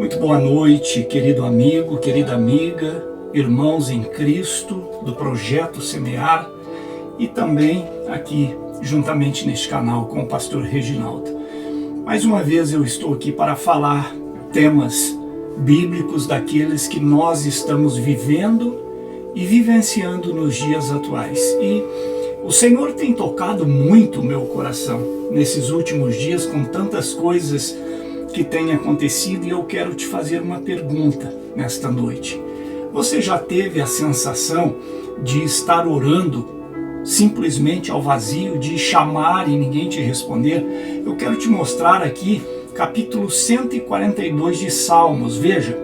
Muito boa noite, querido amigo, querida amiga, irmãos em Cristo do Projeto Semear e também aqui juntamente neste canal com o pastor Reginaldo. Mais uma vez eu estou aqui para falar temas bíblicos daqueles que nós estamos vivendo e vivenciando nos dias atuais. E o Senhor tem tocado muito o meu coração nesses últimos dias com tantas coisas que têm acontecido, e eu quero te fazer uma pergunta nesta noite. Você já teve a sensação de estar orando simplesmente ao vazio, de chamar e ninguém te responder? Eu quero te mostrar aqui capítulo 142 de Salmos. Veja,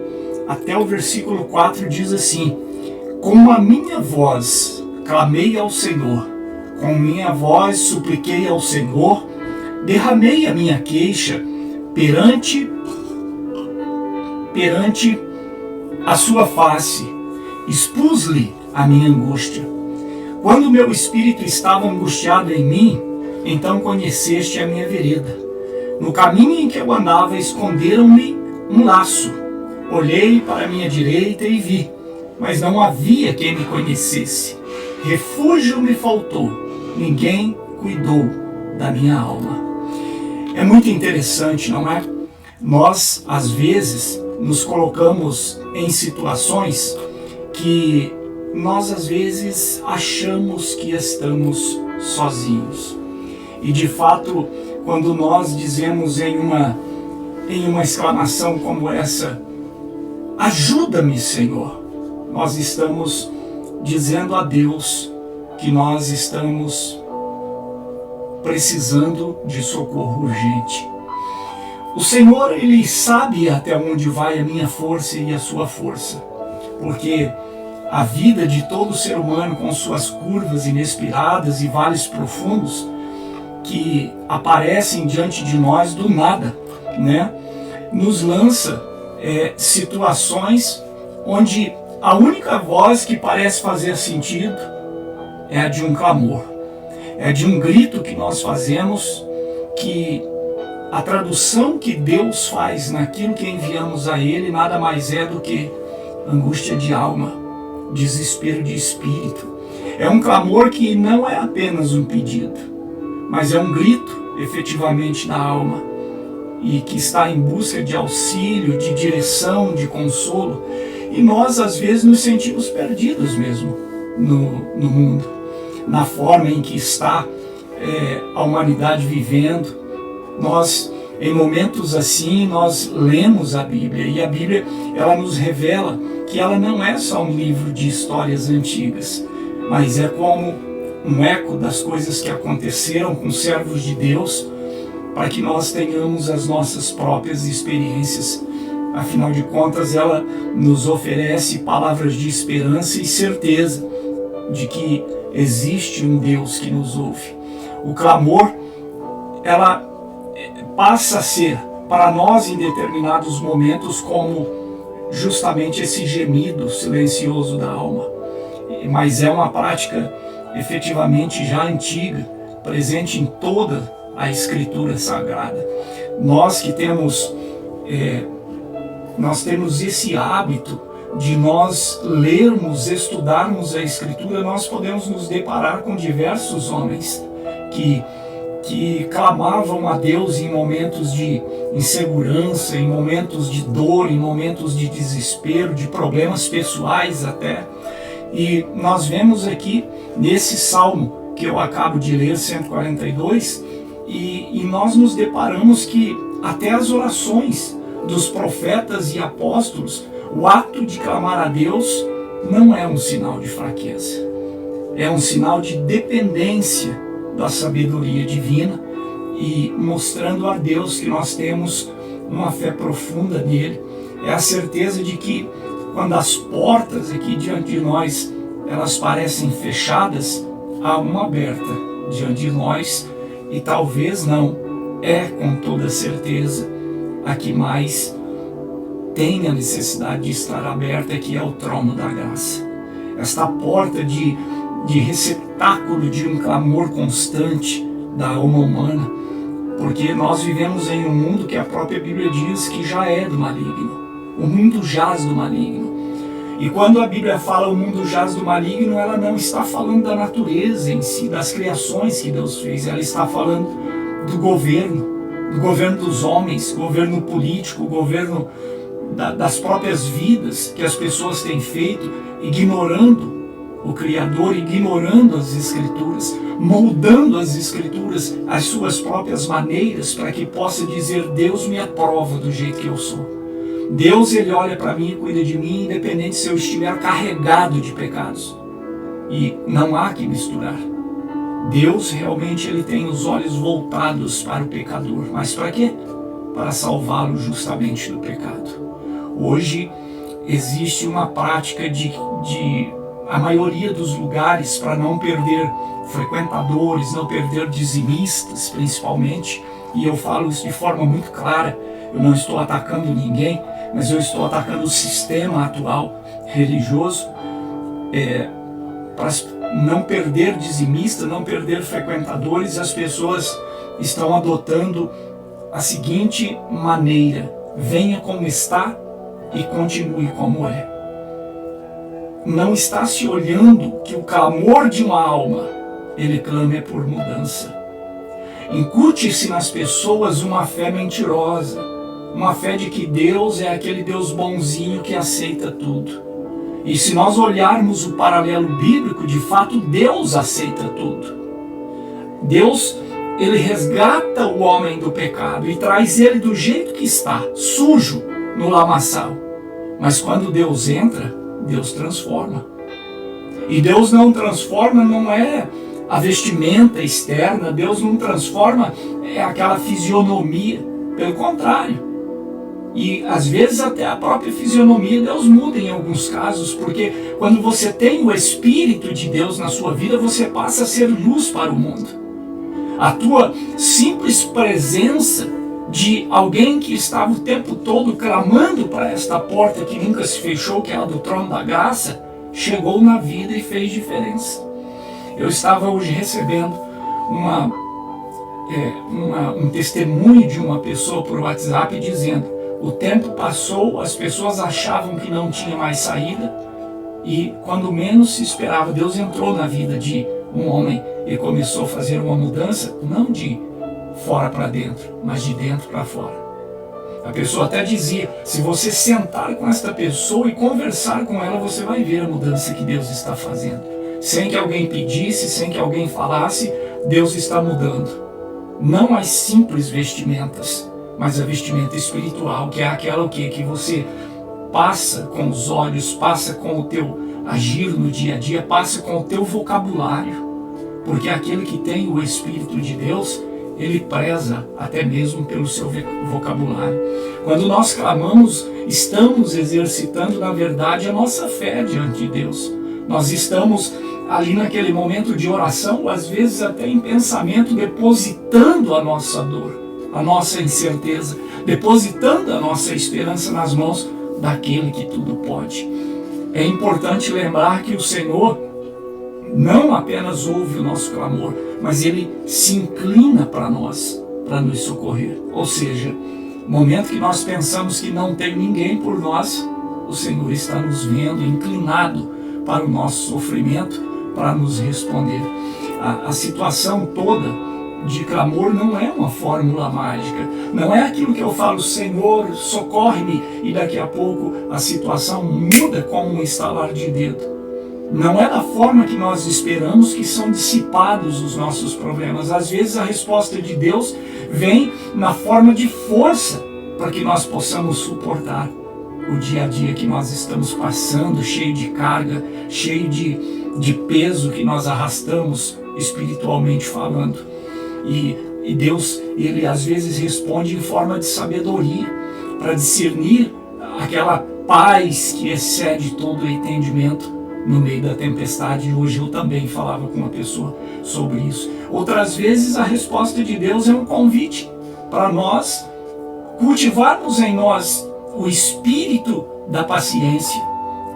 até o versículo 4 diz assim: com a minha voz clamei ao Senhor, com minha voz supliquei ao Senhor, derramei a minha queixa perante a sua face, expus-lhe a minha angústia. Quando meu espírito estava angustiado em mim, então conheceste a minha vereda. No caminho em que eu andava, esconderam-me um laço. Olhei para a minha direita e vi, mas não havia quem me conhecesse. Refúgio me faltou, ninguém cuidou da minha alma. É muito interessante, não é? Nós, às vezes, nos colocamos em situações que nós, às vezes, achamos que estamos sozinhos. E, de fato, quando nós dizemos em uma exclamação como essa, ajuda-me, Senhor, nós estamos dizendo a Deus que nós estamos precisando de socorro urgente. O Senhor, Ele sabe até onde vai a minha força e a sua força, porque a vida de todo ser humano, com suas curvas inesperadas e vales profundos que aparecem diante de nós do nada, né, nos lança situações onde a única voz que parece fazer sentido é a de um clamor. É de um grito que nós fazemos, que a tradução que Deus faz naquilo que enviamos a Ele nada mais é do que angústia de alma, desespero de espírito. É um clamor que não é apenas um pedido, mas é um grito efetivamente na alma e que está em busca de auxílio, de direção, de consolo. E nós às vezes nos sentimos perdidos mesmo no mundo, na forma em que está a humanidade vivendo. Nós, em momentos assim, nós lemos a Bíblia, e a Bíblia, ela nos revela que ela não é só um livro de histórias antigas, mas é como um eco das coisas que aconteceram com servos de Deus, para que nós tenhamos as nossas próprias experiências. Afinal de contas, ela nos oferece palavras de esperança e certeza de que existe um Deus que nos ouve. O clamor, ela passa a ser para nós em determinados momentos como justamente esse gemido silencioso da alma. Mas é uma prática efetivamente já antiga, presente em toda a Escritura Sagrada. Nós que temos esse hábito de nós lermos, estudarmos a Escritura, nós podemos nos deparar com diversos homens que clamavam a Deus em momentos de insegurança, em momentos de dor, em momentos de desespero, de problemas pessoais até. E nós vemos aqui nesse salmo que eu acabo de ler, 142, e nós nos deparamos que até as orações dos profetas e apóstolos, o ato de clamar a Deus não é um sinal de fraqueza, é um sinal de dependência da sabedoria divina, e mostrando a Deus que nós temos uma fé profunda nele. É a certeza de que quando as portas aqui diante de nós elas parecem fechadas, há uma aberta diante de nós, e talvez não, é com toda certeza a que mais tem a necessidade de estar aberta, que é o trono da graça. Esta porta de receptáculo de um clamor constante da alma humana, porque nós vivemos em um mundo que a própria Bíblia diz que já é do maligno. O mundo jaz do maligno. E quando a Bíblia fala o mundo jaz do maligno, ela não está falando da natureza em si, das criações que Deus fez. Ela está falando do governo dos homens, governo político, governo das próprias vidas que as pessoas têm feito, ignorando o Criador, ignorando as Escrituras, moldando as Escrituras às suas próprias maneiras, para que possa dizer: Deus me aprova do jeito que eu sou. Deus, Ele olha para mim e cuida de mim, independente se eu estiver carregado de pecados. E não há que misturar. Deus realmente Ele tem os olhos voltados para o pecador. Mas para quê? Para salvá-lo justamente do pecado. Hoje existe uma prática de a maioria dos lugares, para não perder frequentadores, não perder dizimistas principalmente, e eu falo isso de forma muito clara, eu não estou atacando ninguém, mas eu estou atacando o sistema atual religioso, para não perder dizimista, não perder frequentadores. As pessoas estão adotando a seguinte maneira: venha como está e continue como é. Não está se olhando que o clamor de uma alma, ele clama por mudança. Incute-se nas pessoas uma fé mentirosa, uma fé de que Deus é aquele Deus bonzinho que aceita tudo. E se nós olharmos o paralelo bíblico, de fato Deus aceita tudo. Deus, Ele resgata o homem do pecado e traz ele do jeito que está, sujo, no lamaçal. Mas quando Deus entra, Deus transforma. E Deus não transforma, não é a vestimenta externa, Deus não transforma aquela fisionomia, pelo contrário. E às vezes até a própria fisionomia Deus muda em alguns casos, porque quando você tem o Espírito de Deus na sua vida, você passa a ser luz para o mundo. A tua simples presença de alguém que estava o tempo todo clamando para esta porta que nunca se fechou, que é a do trono da graça, chegou na vida e fez diferença. Eu estava hoje recebendo um testemunho de uma pessoa por WhatsApp dizendo: o tempo passou, as pessoas achavam que não tinha mais saída, e quando menos se esperava, Deus entrou na vida de um homem e começou a fazer uma mudança, não de fora para dentro, mas de dentro para fora. A pessoa até dizia: se você sentar com esta pessoa e conversar com ela, você vai ver a mudança que Deus está fazendo. Sem que alguém pedisse, sem que alguém falasse, Deus está mudando. Não as simples vestimentas, mas a vestimenta espiritual, que é aquela que você passa com os olhos, passa com o teu agir no dia a dia, passa com o teu vocabulário. Porque aquele que tem o Espírito de Deus, ele preza até mesmo pelo seu vocabulário. Quando nós clamamos, estamos exercitando, na verdade, a nossa fé diante de Deus. Nós estamos ali naquele momento de oração, às vezes até em pensamento, depositando a nossa dor, a nossa incerteza, depositando a nossa esperança nas mãos daquele que tudo pode. É importante lembrar que o Senhor não apenas ouve o nosso clamor, mas Ele se inclina para nós, para nos socorrer. Ou seja, no momento que nós pensamos que não tem ninguém por nós, o Senhor está nos vendo, inclinado para o nosso sofrimento, para nos responder. A situação toda de clamor não é uma fórmula mágica, não é aquilo que eu falo: Senhor, socorre-me, e daqui a pouco a situação muda como um estalar de dedo. Não é da forma que nós esperamos que são dissipados os nossos problemas. Às vezes a resposta de Deus vem na forma de força, para que nós possamos suportar o dia a dia que nós estamos passando, cheio de carga, cheio de peso que nós arrastamos espiritualmente falando. E Deus, Ele às vezes responde em forma de sabedoria, para discernir aquela paz que excede todo o entendimento no meio da tempestade. Hoje eu também falava com uma pessoa sobre isso. Outras vezes a resposta de Deus é um convite para nós cultivarmos em nós o espírito da paciência,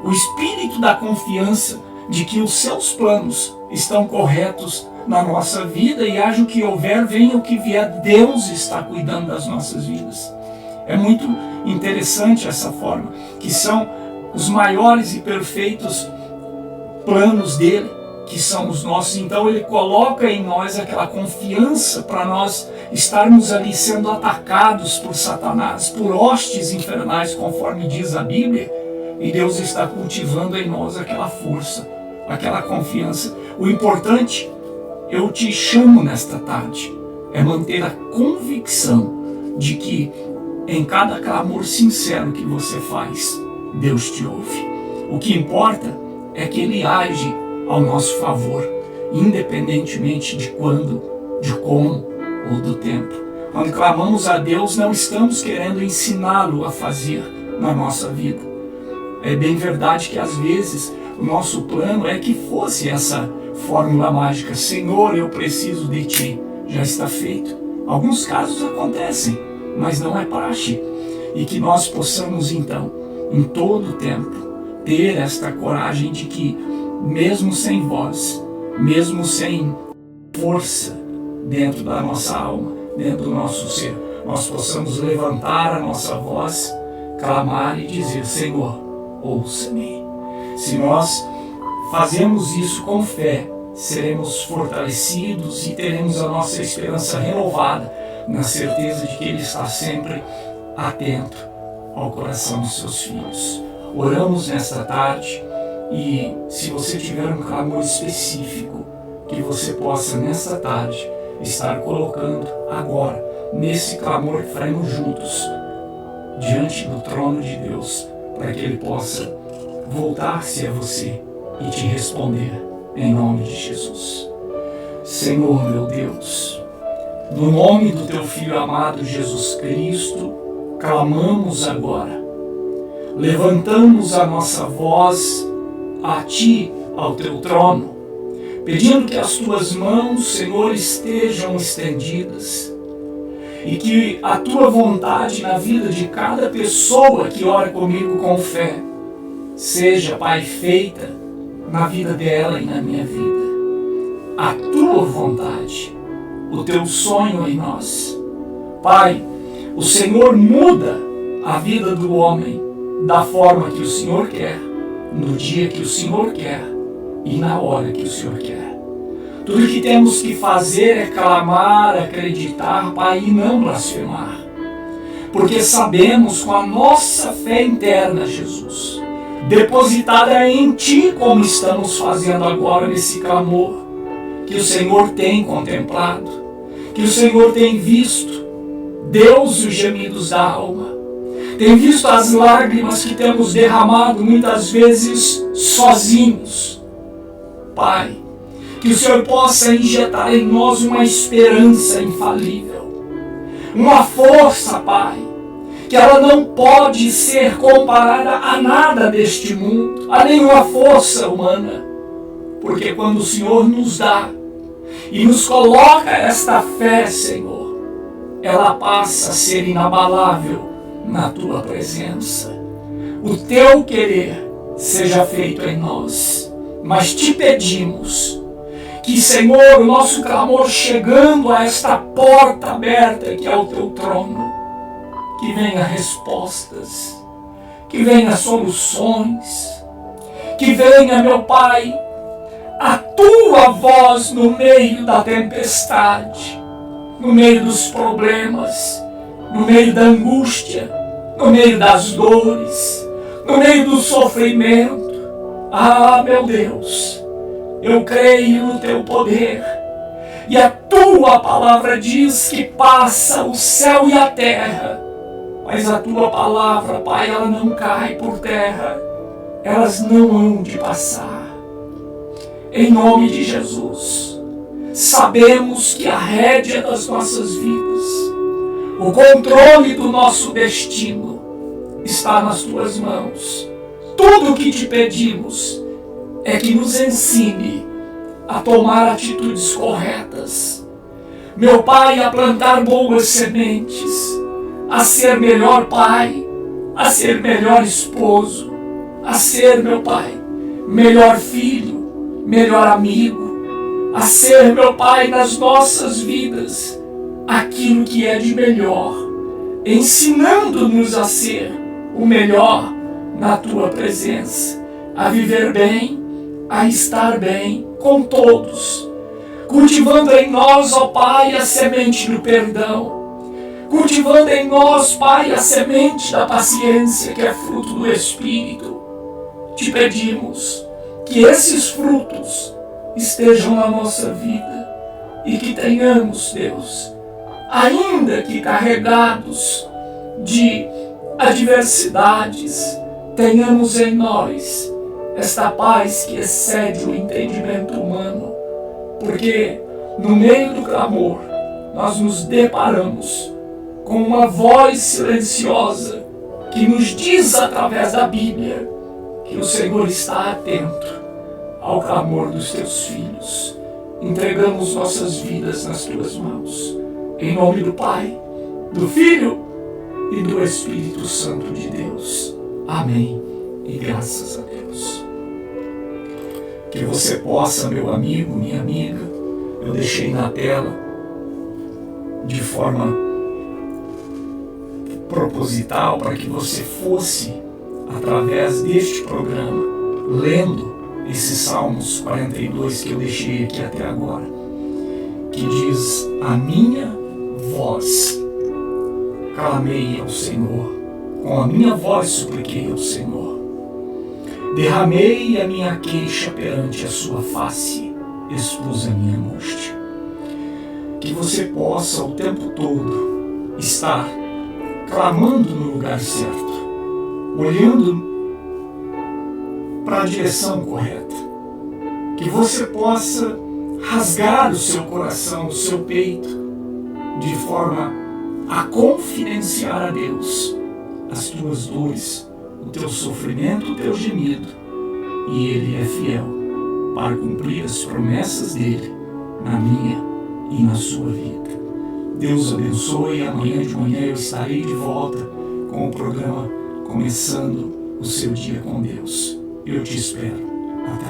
o espírito da confiança de que os seus planos estão corretos na nossa vida, e haja o que houver, venha o que vier, Deus está cuidando das nossas vidas. É muito interessante essa forma, que são os maiores e perfeitos planos dele, que são os nossos. Então ele coloca em nós aquela confiança para nós estarmos ali sendo atacados por Satanás, por hostes infernais, conforme diz a Bíblia, e Deus está cultivando em nós aquela força, aquela confiança. O importante, eu te chamo nesta tarde, é manter a convicção de que em cada clamor sincero que você faz, Deus te ouve. O que importa é que Ele age ao nosso favor, independentemente de quando, de como ou do tempo. Quando clamamos a Deus, não estamos querendo ensiná-lo a fazer na nossa vida. É bem verdade que às vezes o nosso plano é que fosse essa fórmula mágica: Senhor, eu preciso de Ti, já está feito. Alguns casos acontecem, mas não é praxe. E que nós possamos então, em todo o tempo, ter esta coragem de que, mesmo sem voz, mesmo sem força dentro da nossa alma, dentro do nosso ser, nós possamos levantar a nossa voz, clamar e dizer: Senhor, ouça-me. Se nós fazemos isso com fé, seremos fortalecidos e teremos a nossa esperança renovada, na certeza de que Ele está sempre atento ao coração dos seus filhos. Oramos nesta tarde, e se você tiver um clamor específico, que você possa nesta tarde estar colocando agora, nesse clamor que faremos juntos, diante do trono de Deus, para que Ele possa voltar-se a você e te responder, em nome de Jesus. Senhor meu Deus, no nome do Teu Filho amado Jesus Cristo, clamamos agora, levantamos a nossa voz a Ti, ao Teu trono, pedindo que as Tuas mãos, Senhor, estejam estendidas e que a Tua vontade na vida de cada pessoa que ora comigo com fé seja, Pai, feita na vida dela e na minha vida. A Tua vontade, o Teu sonho em nós. Pai, o Senhor muda a vida do homem da forma que o Senhor quer, no dia que o Senhor quer e na hora que o Senhor quer. Tudo que temos que fazer é clamar, acreditar, Pai, e não blasfemar. Porque sabemos, com a nossa fé interna, Jesus, depositada em Ti, como estamos fazendo agora nesse clamor, que o Senhor tem contemplado, que o Senhor tem visto, Deus, os gemidos da alma, tem visto as lágrimas que temos derramado muitas vezes sozinhos. Pai, que o Senhor possa injetar em nós uma esperança infalível, uma força, Pai, que ela não pode ser comparada a nada deste mundo, a nenhuma força humana, porque quando o Senhor nos dá e nos coloca esta fé, Senhor, ela passa a ser inabalável na Tua presença. O Teu querer seja feito em nós, mas Te pedimos que, Senhor, o nosso clamor chegando a esta porta aberta que é o Teu trono, que venha respostas, que venha soluções, que venha, meu Pai, a Tua voz no meio da tempestade, no meio dos problemas, no meio da angústia, no meio das dores, no meio do sofrimento. Ah, meu Deus, eu creio no Teu poder, e a Tua palavra diz que passa o céu e a terra, mas a Tua palavra, Pai, ela não cai por terra, elas não hão de passar. Em nome de Jesus, sabemos que a rédea das nossas vidas, o controle do nosso destino está nas Tuas mãos. Tudo o que Te pedimos é que nos ensine a tomar atitudes corretas. Meu Pai, a plantar boas sementes, a ser melhor pai, a ser melhor esposo, a ser, meu Pai, melhor filho, melhor amigo, a ser, meu Pai, nas nossas vidas, aquilo que é de melhor, ensinando-nos a ser o melhor na tua presença, a viver bem, a estar bem com todos, cultivando em nós, ó Pai, a semente do perdão, cultivando em nós, Pai, a semente da paciência, que é fruto do Espírito. Te pedimos que esses frutos estejam na nossa vida e que tenhamos, Deus, ainda que carregados de adversidades, tenhamos em nós esta paz que excede o entendimento humano, porque no meio do clamor nós nos deparamos com uma voz silenciosa que nos diz através da Bíblia que o Senhor está atento ao clamor dos teus filhos. Entregamos nossas vidas nas tuas mãos, em nome do Pai, do Filho e do Espírito Santo de Deus. Amém. E graças a Deus. Que você possa, meu amigo, minha amiga, eu deixei na tela de forma proposital para que você fosse, através deste programa, lendo esses Salmos 42 que eu deixei aqui até agora, que diz: a minha voz clamei ao Senhor, com a minha voz supliquei ao Senhor, derramei a minha queixa perante a sua face, expus a minha angústia. Que você possa o tempo todo estar clamando no lugar certo, olhando para a direção correta. Que você possa rasgar o seu coração, o seu peito, de forma a confidenciar a Deus as tuas dores, o teu sofrimento, o teu gemido. E Ele é fiel para cumprir as promessas dEle na minha e na sua vida. Deus abençoe. Amanhã de manhã eu estarei de volta com o programa Começando o Seu Dia com Deus. Eu te espero. Até